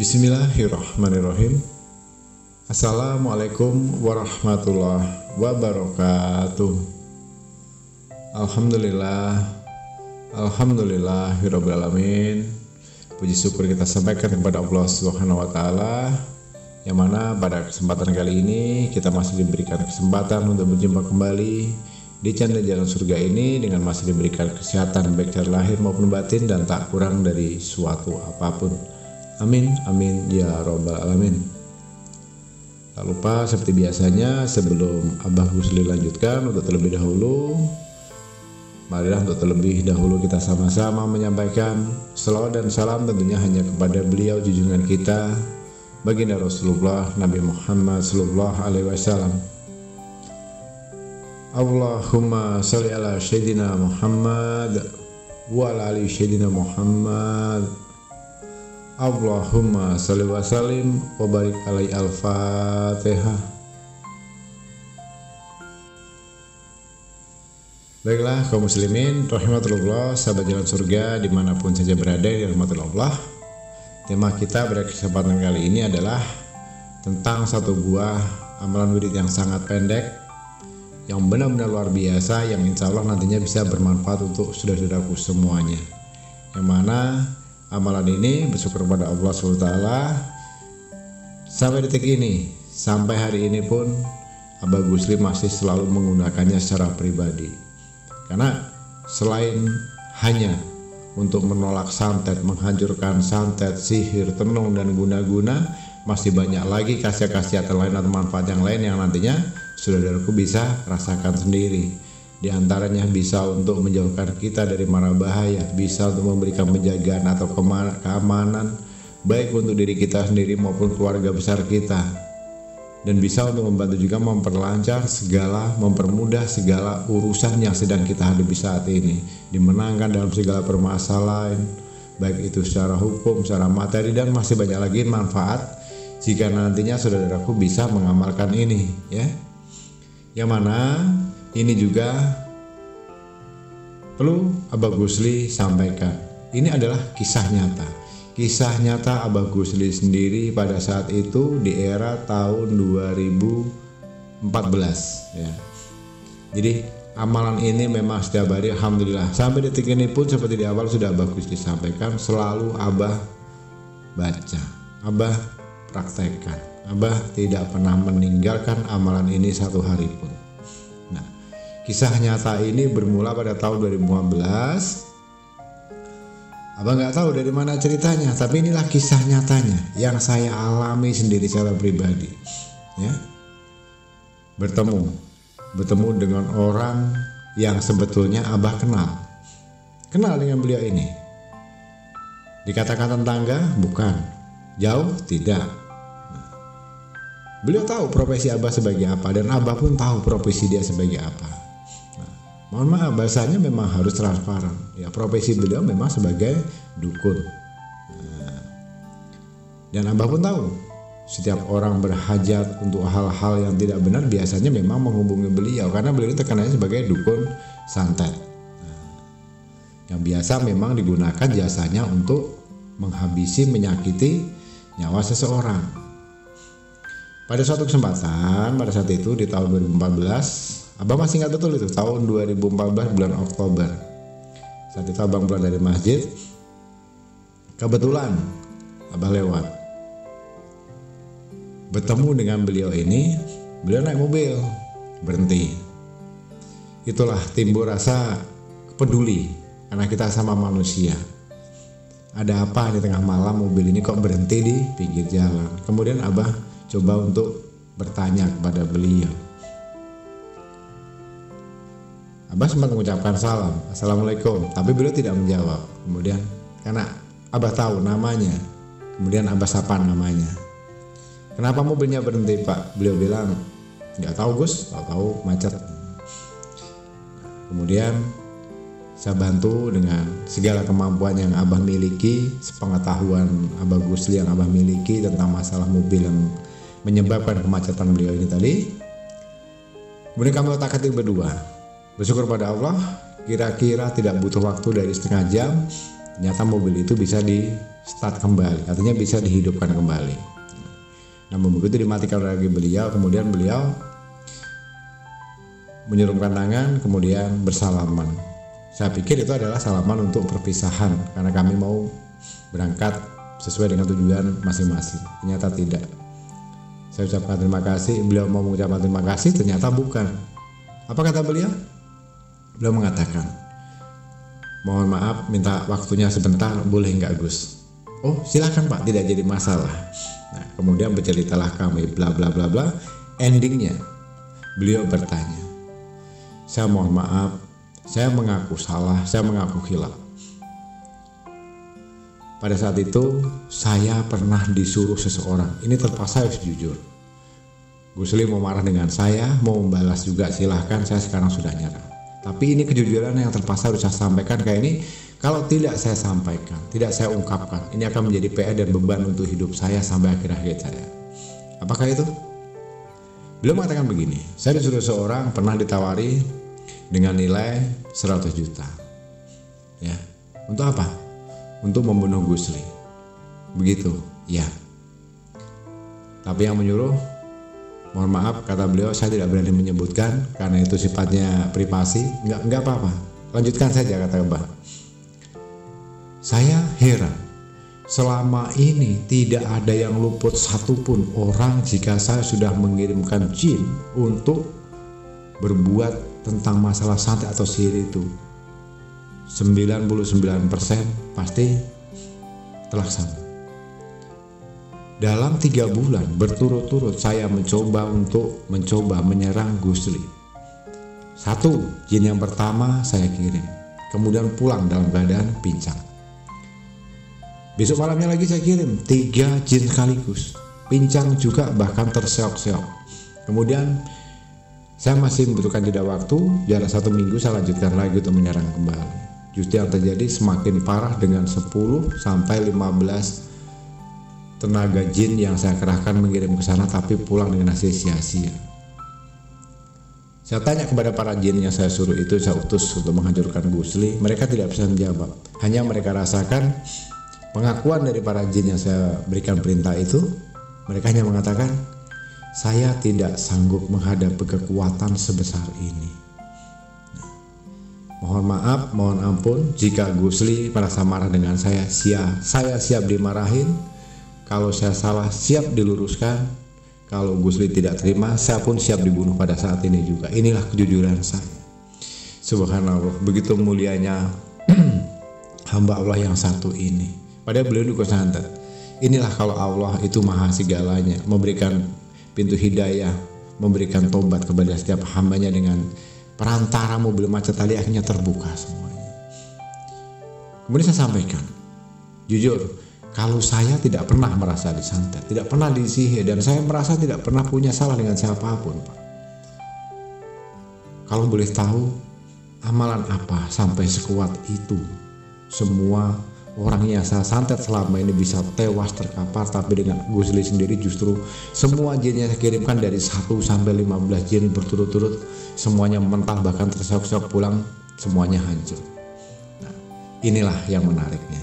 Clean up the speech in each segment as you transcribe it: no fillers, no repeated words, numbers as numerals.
Bismillahirrahmanirrahim. Assalamualaikum warahmatullahi wabarakatuh. Alhamdulillahirabbil alamin. Puji syukur kita sampaikan kepada Allah Subhanahu wa taala, yang mana pada kesempatan kali ini kita masih diberikan kesempatan untuk berjumpa kembali di channel Jalan Surga ini dengan masih diberikan kesehatan baik dari lahir maupun batin dan tak kurang dari suatu apapun. Amin, amin, ya robbal alamin. Tak lupa seperti biasanya, sebelum Abah Gusli lanjutkan, untuk terlebih dahulu, marilah untuk terlebih dahulu kita sama-sama menyampaikan selawat dan salam tentunya hanya kepada beliau junjungan kita, baginda Rasulullah Nabi Muhammad sallallahu alaihi wasallam. Allahumma sholli ala sayyidina Muhammad wa ala ali sayyidina Muhammad. Allahumma sholli wa sallim wa barik alaihi. Al-Fatihah. Baiklah kaum muslimin rahimakumullah, sahabat Jalan Surga dimanapun saja berada di rahmatullah. Tema kita pada kesempatan kali ini adalah tentang satu buah amalan wirid yang sangat pendek, yang benar-benar luar biasa, yang insya Allah nantinya bisa bermanfaat untuk saudara-saudaraku semuanya. Yang mana amalan ini bersyukur kepada Allah SWT, sampai detik ini, sampai hari ini pun Abah Gusli masih selalu menggunakannya secara pribadi. Karena selain hanya untuk menolak santet, menghancurkan santet, sihir, tenung, dan guna-guna, masih banyak lagi khasiat-khasiat lain atau manfaat yang lain yang nantinya saudaraku bisa rasakan sendiri. Di antaranya bisa untuk menjauhkan kita dari mara bahaya, bisa untuk memberikan penjagaan atau keamanan baik untuk diri kita sendiri maupun keluarga besar kita, dan bisa untuk membantu juga memperlancar segala, mempermudah segala urusan yang sedang kita hadapi saat ini, dimenangkan dalam segala permasalahan, baik itu secara hukum, secara materi, dan masih banyak lagi manfaat jika nantinya saudaraku bisa mengamalkan ini, ya. Yang mana ini juga perlu Abah Gusli sampaikan. Ini adalah kisah nyata. Kisah nyata Abah Gusli sendiri pada saat itu di era tahun 2014 ya. Jadi amalan ini memang setiap hari alhamdulillah sampai detik ini pun seperti di awal sudah Abah Gusli sampaikan, selalu Abah baca, Abah praktekkan. Abah tidak pernah meninggalkan amalan ini satu hari pun. Nah, kisah nyata ini bermula pada tahun 2015. Abah nggak tahu dari mana ceritanya, tapi inilah kisah nyatanya yang saya alami sendiri secara pribadi. Ya, bertemu dengan orang yang sebetulnya Abah kenal dengan beliau ini. Dikatakan tetangga, bukan. Jauh, tidak. Beliau tahu profesi Abah sebagai apa, dan Abah pun tahu profesi dia sebagai apa. Nah, mohon maaf, bahasanya memang harus transparan. Ya, profesi beliau memang sebagai dukun. Nah, dan Abah pun tahu setiap orang berhajat untuk hal-hal yang tidak benar biasanya memang menghubungi beliau, karena beliau terkenalnya sebagai dukun santet. Nah, yang biasa memang digunakan jasanya untuk menghabisi, menyakiti nyawa seseorang. Pada suatu kesempatan, pada saat itu di tahun 2014, Abah masih ingat betul itu, tahun 2014 bulan Oktober. Saat itu Abang pulang dari masjid, kebetulan Abah lewat, bertemu dengan beliau ini. Beliau naik mobil, berhenti. Itulah timbul rasa peduli, karena kita sama manusia. Ada apa di tengah malam mobil ini kok berhenti di pinggir jalan? Kemudian Abah coba untuk bertanya kepada beliau. Abah sempat mengucapkan salam, assalamualaikum, tapi beliau tidak menjawab. Kemudian karena Abah tahu namanya, kemudian Abah sapa namanya. Kenapa mobilnya berhenti, Pak? Beliau bilang, nggak tahu Gus, tahu macet. Kemudian saya bantu dengan segala kemampuan yang Abah miliki, sepengetahuan Abah Gusli yang Abah miliki tentang masalah mobil yang menyebabkan kemacetan beliau ini tadi. Kemudian kami otak-atik berdua. Bersyukur pada Allah, kira-kira tidak butuh waktu dari setengah jam, ternyata mobil itu bisa start kembali, artinya bisa dihidupkan kembali. Namun begitu dimatikan lagi beliau, kemudian beliau menyurumkan tangan, kemudian bersalaman. Saya pikir itu adalah salaman untuk perpisahan, karena kami mau berangkat sesuai dengan tujuan masing-masing. Ternyata tidak. Saya ucapkan terima kasih, beliau mau mengucapkan terima kasih, ternyata bukan. Apa kata beliau? Beliau mengatakan, mohon maaf, minta waktunya sebentar, boleh nggak Gus? Oh silakan Pak, tidak jadi masalah. Nah, kemudian berceritalah kami bla bla bla bla. Endingnya beliau bertanya, saya mohon maaf, saya mengaku salah, saya mengaku khilaf. Pada saat itu saya pernah disuruh seseorang, ini terpaksa harus jujur. Gus Lim mau marah dengan saya, mau membalas juga silahkan, saya sekarang sudah nyerah. Tapi ini kejujuran yang terpaksa harus saya sampaikan kayak ini. Kalau tidak saya sampaikan, tidak saya ungkapkan, ini akan menjadi PR dan beban untuk hidup saya sampai akhir hayat saya. Apakah itu? Beliau mengatakan begini, saya disuruh seorang pernah ditawari dengan nilai 100 juta. Ya, untuk apa? Untuk membunuh Gus Lim. Begitu, ya. Tapi yang menyuruh, mohon maaf, kata beliau, saya tidak berani menyebutkan karena itu sifatnya privasi. Enggak apa-apa, lanjutkan saja, kata Mbah. Saya heran, selama ini tidak ada yang luput satupun orang jika saya sudah mengirimkan jin untuk berbuat tentang masalah santet atau sihir itu. 99% pasti terlaksana. Dalam 3 bulan berturut-turut saya mencoba menyerang Gus Lim. 1, jin yang pertama saya kirim, kemudian pulang dalam keadaan pincang. Besok malamnya lagi saya kirim 3 jin sekaligus, pincang juga, bahkan terseok-seok. Kemudian saya masih membutuhkan jeda waktu, jarak 1 minggu saya lanjutkan lagi untuk menyerang kembali. Justru yang terjadi semakin parah dengan 10 sampai 15 tenaga jin yang saya kerahkan mengirim ke sana, tapi pulang dengan hasil sia-sia. Saya tanya kepada para jin yang saya suruh itu, saya utus untuk menghancurkan Gus Lim, mereka tidak bisa menjawab. Hanya mereka rasakan pengakuan dari para jin yang saya berikan perintah itu. Mereka hanya mengatakan, saya tidak sanggup menghadapi kekuatan sebesar ini. Mohon maaf, mohon ampun jika Gus Lim merasa marah dengan saya siap dimarahin. Kalau saya salah siap diluruskan. Kalau Gus Lim tidak terima, saya pun siap dibunuh pada saat ini juga. Inilah kejujuran saya. Subhanallah, begitu mulianya hamba Allah yang satu ini. Padahal beliau juga santet. Inilah kalau Allah itu maha segalanya, memberikan pintu hidayah, memberikan tobat kepada setiap hambanya dengan perantara mobil macet tadi, akhirnya terbuka semuanya. Kemudian saya sampaikan, jujur, kalau saya tidak pernah merasa disantet, tidak pernah disihir, dan saya merasa tidak pernah punya salah dengan siapapun, Pak. Kalau boleh tahu, amalan apa sampai sekuat itu? Semua orang yang saya santet selama ini bisa tewas terkapar, tapi dengan Gus Lim sendiri justru semua jin yang saya kirimkan dari 1 sampai 15 jin berturut-turut semuanya mentah, bahkan terseok-seok, pulang semuanya hancur. Nah, inilah yang menariknya.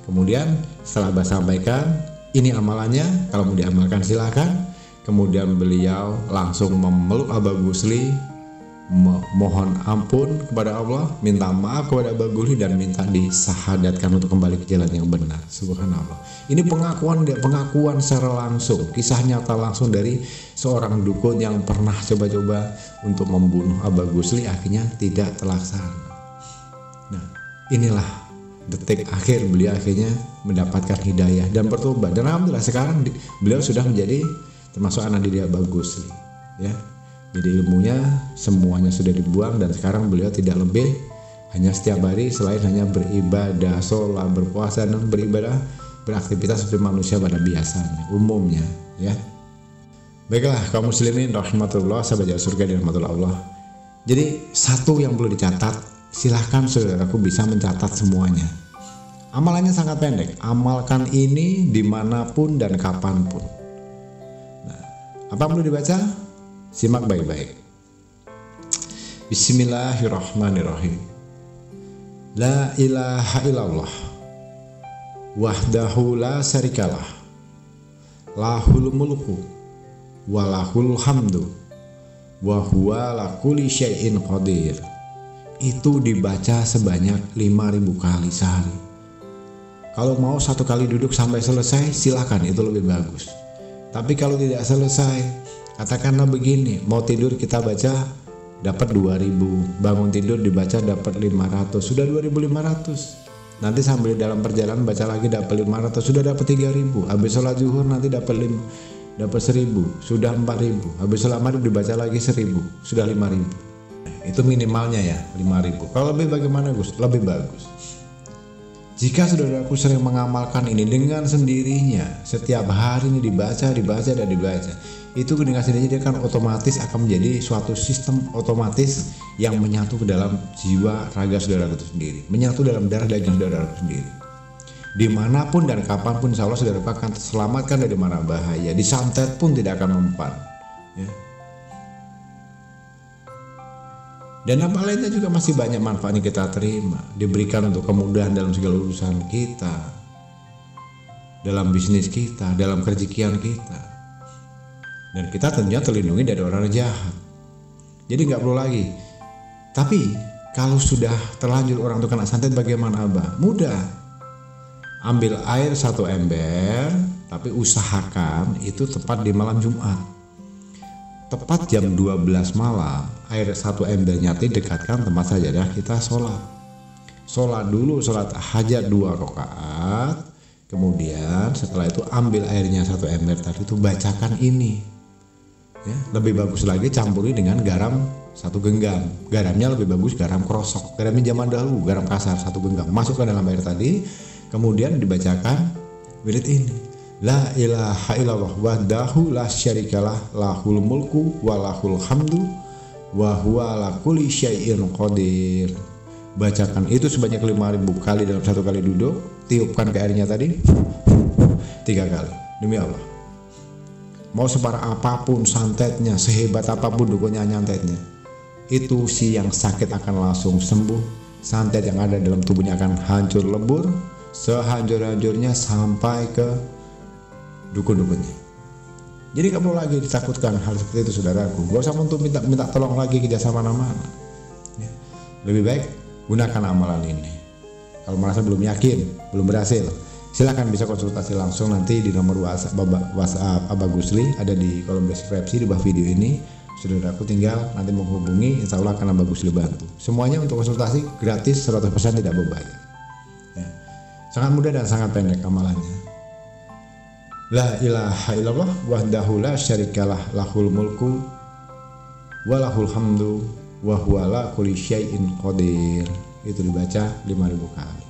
Kemudian setelah Abah sampaikan, ini amalannya, kalau mau diamalkan silakan. Kemudian beliau langsung memeluk Abah Gus Lim, mohon ampun kepada Allah, minta maaf kepada Abah Gus Lim, dan minta disahadatkan untuk kembali ke jalan yang benar. Subhanallah. Ini pengakuan secara langsung, kisah nyata langsung dari seorang dukun yang pernah coba-coba untuk membunuh Abah Gus Lim, akhirnya tidak terlaksana. Nah, inilah detik akhir beliau akhirnya mendapatkan hidayah dan bertobat, dan alhamdulillah sekarang beliau sudah menjadi termasuk anak didik Abah Gus Lim, ya. Jadi ilmunya semuanya sudah dibuang, dan sekarang beliau tidak lebih hanya setiap hari selain hanya beribadah, sholat, berpuasa, dan beribadah, beraktivitas seperti manusia pada biasanya, umumnya, ya. Baiklah kaum muslimin rahmatullah, sahabat surga dan rahmatullah Allah. Jadi satu yang perlu dicatat, silahkan saudaraku bisa mencatat semuanya. Amalannya sangat pendek, amalkan ini dimanapun dan kapanpun. Nah, apa perlu dibaca? Simak baik-baik. Bismillahirrahmanirrahim. La ilaha illallah wahdahu la syarikalah, lahul mulku walahul hamdu wa huwa ala kulli syai'in qadir. Itu dibaca sebanyak 5.000 kali sehari. Kalau mau 1 kali duduk sampai selesai silakan, itu lebih bagus. Tapi kalau tidak selesai, katakanlah begini, mau tidur kita baca dapat 2.000, bangun tidur dibaca dapat 500, sudah 2.500. Nanti sambil dalam perjalanan baca lagi dapat 500, sudah dapat 3.000. Habis sholat zuhur nanti dapat 1.000, sudah 4.000. Habis sholat maghrib dibaca lagi 1.000, sudah 5.000. Itu minimalnya ya, 5.000. Kalau lebih bagaimana Gus? Lebih bagus. Jika saudaraku sering mengamalkan ini dengan sendirinya, setiap hari ini dibaca, itu dengan sendirinya dia kan otomatis akan menjadi suatu sistem otomatis yang menyatu ke dalam jiwa raga saudara itu sendiri, menyatu dalam darah daging saudara itu sendiri. Dimanapun dan kapanpun insya Allah saudara akan terselamatkan dari mara bahaya, disantet pun tidak akan mempan ya. Dan apa lainnya juga masih banyak manfaatnya kita terima, diberikan untuk kemudahan dalam segala urusan kita, dalam bisnis kita, dalam kerjikian kita. Dan kita tentunya terlindungi dari orang jahat. Jadi nggak perlu lagi. Tapi kalau sudah terlanjur orang itu kena santet bagaimana Abah? Mudah. Ambil air 1 ember, tapi usahakan itu tepat di malam Jumat. Tepat jam 12 malam, air 1 embernya dekatkan tempat sajadah kita sholat. Sholat dulu, sholat hajat 2 rakaat. Kemudian setelah itu ambil airnya 1 ember tadi itu bacakan ini. Ya, lebih bagus lagi campuri dengan garam 1 genggam. Garamnya lebih bagus garam krosok. Garamnya zaman dahulu garam kasar 1 genggam. Masukkan dalam air tadi, kemudian dibacakan wirid ini. La ilaha illallah wahdahu la syarikalah, lahul mulku walahul hamdu wa huwa ala kulli syai'in qadir. Bacakan itu sebanyak 5.000 kali dalam 1 kali duduk. Tiupkan ke airnya tadi 3 kali. Demi Allah, mau separah apapun santetnya, sehebat apapun dukunnya nyantetnya, itu si yang sakit akan langsung sembuh. Santet yang ada dalam tubuhnya akan hancur lebur, sehancur-hancurnya sampai ke dukun-dukunnya. Jadi gak perlu lagi ditakutkan hal seperti itu saudaraku. Gak usah untuk minta tolong lagi kerjasama mana-mana ya. Lebih baik gunakan amalan ini. Kalau merasa belum yakin, belum berhasil, silakan bisa konsultasi langsung nanti di nomor WhatsApp Abah Gusli, ada di kolom deskripsi di bawah video ini. Saudaraku tinggal nanti menghubungi, insya Allah akan Abah Gusli bantu. Semuanya untuk konsultasi gratis, 100% tidak berbayar ya. Sangat mudah dan sangat pendek amalannya. La ilaha illallah wahdahu la syarikalah, lahul mulku walahul hamdu wa huwa ala kulli syai'in qadir. Itu dibaca 5.000 kali.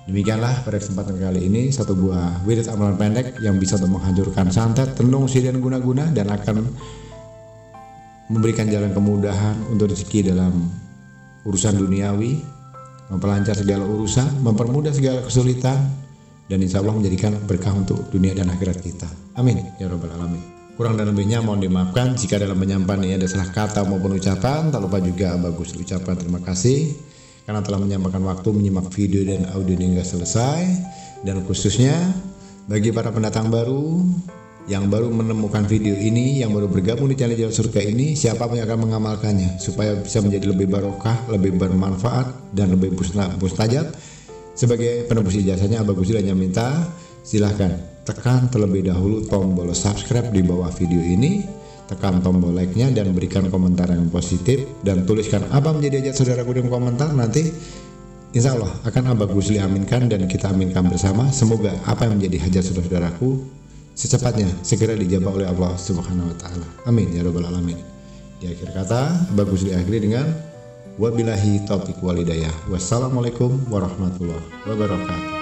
Demikianlah pada kesempatan kali ini satu buah wirid amalan pendek yang bisa untuk menghancurkan santet, tendung, sihir dan guna-guna, dan akan memberikan jalan kemudahan untuk rezeki dalam urusan duniawi, memperlancar segala urusan, mempermudah segala kesulitan, dan insya Allah menjadikan berkah untuk dunia dan akhirat kita. Amin ya rabbal alamin. Kurang dan lebihnya mohon dimaafkan jika dalam penyampaian ini ada salah kata maupun ucapan. Tak lupa juga bagus ucapan terima kasih karena telah menyampaikan waktu menyimak video dan audio hingga selesai. Dan khususnya bagi para pendatang baru yang baru menemukan video ini, yang baru bergabung di channel Jalan Surga ini, siapapun yang akan mengamalkannya supaya bisa menjadi lebih barokah, lebih bermanfaat, dan lebih mustajab. Sebagai penebus ijazahnya Abah Gusli hanya minta silahkan tekan terlebih dahulu tombol subscribe di bawah video ini, tekan tombol like-nya dan berikan komentar yang positif, dan tuliskan apa menjadi hajat saudaraku di komentar. Nanti insya Allah akan Abah Gusli aminkan dan kita aminkan bersama. Semoga apa yang menjadi hajat saudaraku secepatnya segera dijawab oleh Allah Subhanahu wa taala. Amin ya rabbal alamin. Di akhir kata Abah Gusli akhiri dengan wabillahi taufiq wal hidayah. Wassalamualaikum warahmatullahi wabarakatuh.